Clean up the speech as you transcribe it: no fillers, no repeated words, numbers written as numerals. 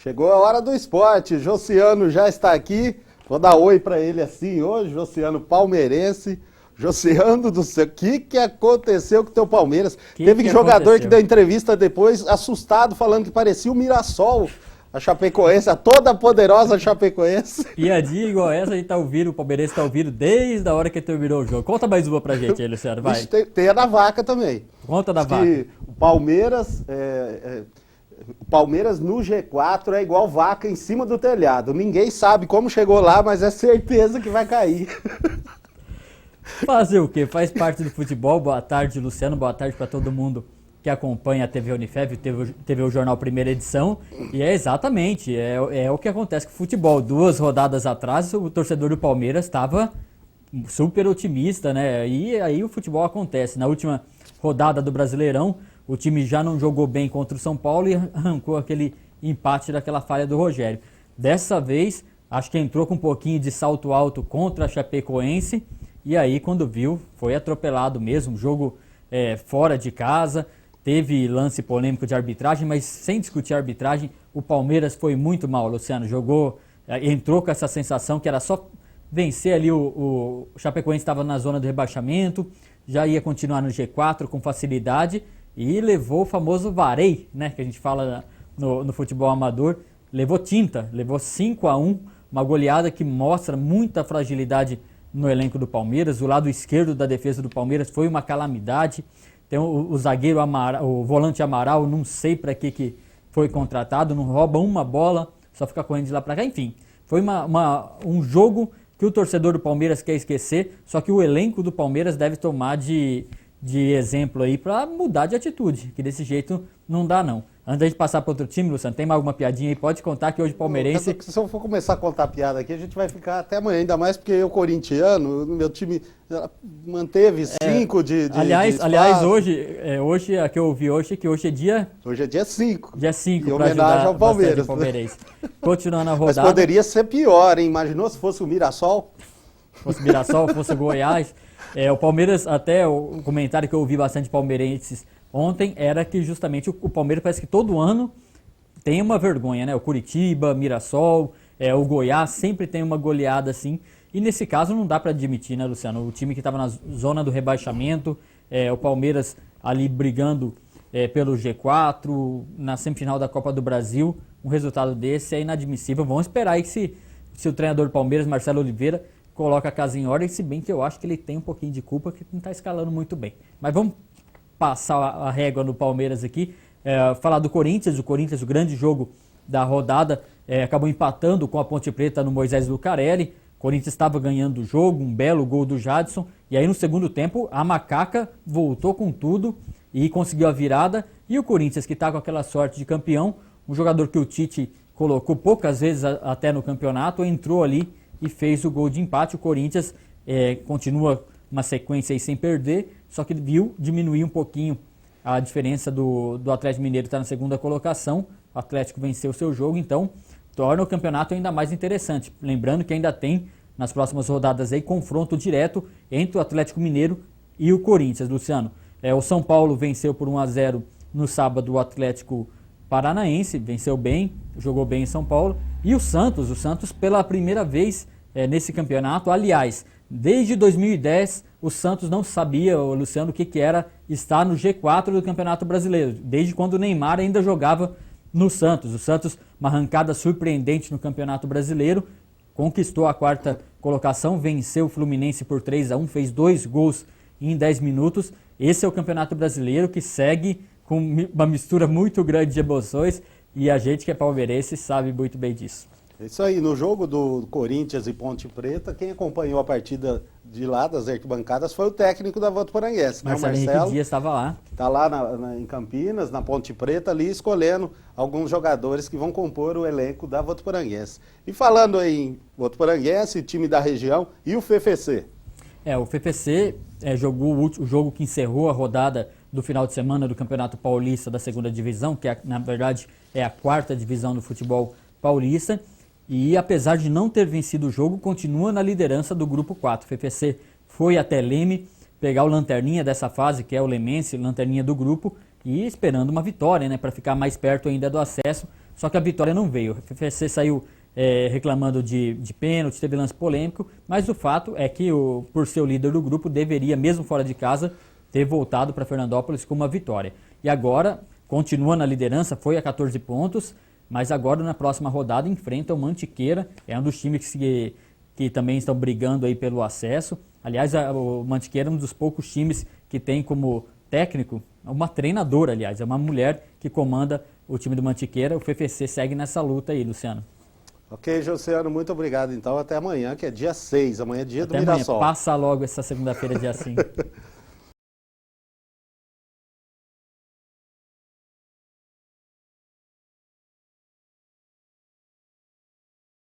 Chegou a hora do esporte, Josiano já está aqui, vou dar oi para ele assim hoje, Josiano palmeirense. Josiano do céu, o que aconteceu com o teu Palmeiras? Teve jogador que deu entrevista depois, assustado, falando que parecia o Mirassol, a Chapecoense, a toda poderosa Chapecoense. Piadinha igual essa, a gente tá ouvindo, o palmeirense tá ouvindo desde a hora que terminou o jogo. Conta mais uma pra gente aí, Luciano, vai. Tem a da vaca também. Conta da vaca. Que o Palmeiras no G4 é igual vaca em cima do telhado. Ninguém sabe como chegou lá, mas é certeza que vai cair. Fazer o quê? Faz parte do futebol. Boa tarde, Luciano. Boa tarde para todo mundo que acompanha a TV Unifev, TV o Jornal Primeira Edição. E é exatamente, é o que acontece com o futebol. 2 rodadas atrás, o torcedor do Palmeiras estava super otimista, né? E aí o futebol acontece. Na última rodada do Brasileirão, o time já não jogou bem contra o São Paulo e arrancou aquele empate daquela falha do Rogério. Dessa vez, acho que entrou com um pouquinho de salto alto contra a Chapecoense. E aí, quando viu, foi atropelado mesmo, jogo fora de casa, teve lance polêmico de arbitragem, mas sem discutir a arbitragem, o Palmeiras foi muito mal, Luciano, entrou com essa sensação que era só vencer ali, o Chapecoense estava na zona do rebaixamento, já ia continuar no G4 com facilidade e levou o famoso vareio, né, que a gente fala no futebol amador, levou tinta, levou 5-1, uma goleada que mostra muita fragilidade no elenco do Palmeiras. O lado esquerdo da defesa do Palmeiras foi uma calamidade. Tem o zagueiro Amaral, o volante Amaral, não sei para que foi contratado, não rouba uma bola, só fica correndo de lá para cá. Enfim, foi um jogo que o torcedor do Palmeiras quer esquecer, só que o elenco do Palmeiras deve tomar de exemplo aí para mudar de atitude, que desse jeito não dá não. Antes de passar para outro time, Luciano, tem mais alguma piadinha aí? Pode contar que hoje o palmeirense... Se eu for começar a contar piada aqui, a gente vai ficar até amanhã, ainda mais porque eu, corintiano, meu time manteve 5 de Aliás, hoje, a que eu ouvi hoje, que hoje é dia... Hoje é dia 5. Dia 5, em homenagem ao Palmeiras. Continuando a rodada... Mas poderia ser pior, hein? Imaginou se fosse o Mirassol? Fosse o Mirassol, fosse o Goiás. O Palmeiras, até o comentário que eu ouvi bastante palmeirenses ontem era que justamente o Palmeiras parece que todo ano tem uma vergonha, né? O Curitiba, Mirassol, o Goiás sempre tem uma goleada assim. E nesse caso não dá para admitir, né, Luciano? O time que estava na zona do rebaixamento, o Palmeiras ali brigando pelo G4, na semifinal da Copa do Brasil, um resultado desse é inadmissível. Vamos esperar aí que se o treinador do Palmeiras, Marcelo Oliveira, coloca a casa em ordem, se bem que eu acho que ele tem um pouquinho de culpa, que não está escalando muito bem. Mas vamos passar a régua no Palmeiras aqui, falar do Corinthians, o grande jogo da rodada, acabou empatando com a Ponte Preta no Moisés Lucarelli. O Corinthians estava ganhando o jogo, um belo gol do Jadson, e aí no segundo tempo a Macaca voltou com tudo e conseguiu a virada, e o Corinthians, que está com aquela sorte de campeão, um jogador que o Tite colocou poucas vezes até no campeonato, entrou ali e fez o gol de empate. O Corinthians continua uma sequência aí sem perder, só que viu diminuir um pouquinho a diferença do Atlético Mineiro, está na segunda colocação. O Atlético venceu o seu jogo, então torna o campeonato ainda mais interessante. Lembrando que ainda tem, nas próximas rodadas aí, confronto direto entre o Atlético Mineiro e o Corinthians, Luciano. O São Paulo venceu por 1-0 no sábado o Atlético Paranaense, venceu bem, jogou bem em São Paulo. E o Santos pela primeira vez nesse campeonato, aliás, desde 2010 o Santos não sabia, Luciano, o que era estar no G4 do Campeonato Brasileiro, desde quando o Neymar ainda jogava no Santos. O Santos, uma arrancada surpreendente no Campeonato Brasileiro, conquistou a 4ª colocação, venceu o Fluminense por 3-1, fez 2 gols em 10 minutos. Esse é o Campeonato Brasileiro que segue com uma mistura muito grande de emoções, e a gente que é palmeirense sabe muito bem disso. Isso aí, no jogo do Corinthians e Ponte Preta, quem acompanhou a partida de lá, das arquibancadas, foi o técnico da Votuporanguense, né? O Marcelo Dias estava lá. Está lá em Campinas, na Ponte Preta, ali escolhendo alguns jogadores que vão compor o elenco da Votuporanguense. E falando aí em Votuporanguense, time da região, e o FFC? O FFC jogou o jogo que encerrou a rodada do final de semana do Campeonato Paulista da 2ª Divisão, que na verdade é a 4ª divisão do futebol paulista. E apesar de não ter vencido o jogo, continua na liderança do grupo 4. O FFC foi até Leme pegar o lanterninha dessa fase, que é o Lemense, lanterninha do grupo, e esperando uma vitória, né, para ficar mais perto ainda do acesso. só que a vitória não veio. O FFC saiu reclamando de pênalti, teve lance polêmico, mas o fato é que, por ser o líder do grupo, deveria, mesmo fora de casa, ter voltado para Fernandópolis com uma vitória. E agora, continua na liderança, foi a 14 pontos, mas agora na próxima rodada enfrenta o Mantiqueira, é um dos times que também estão brigando aí pelo acesso. Aliás, o Mantiqueira é um dos poucos times que tem como técnico uma treinadora, aliás, é uma mulher que comanda o time do Mantiqueira. O FFC segue nessa luta aí, Luciano. Ok, Josiano, muito obrigado. Então, até amanhã, que é dia 6. Amanhã é dia do Até amanhã. Mirassol. Passa logo essa segunda-feira, dia 5.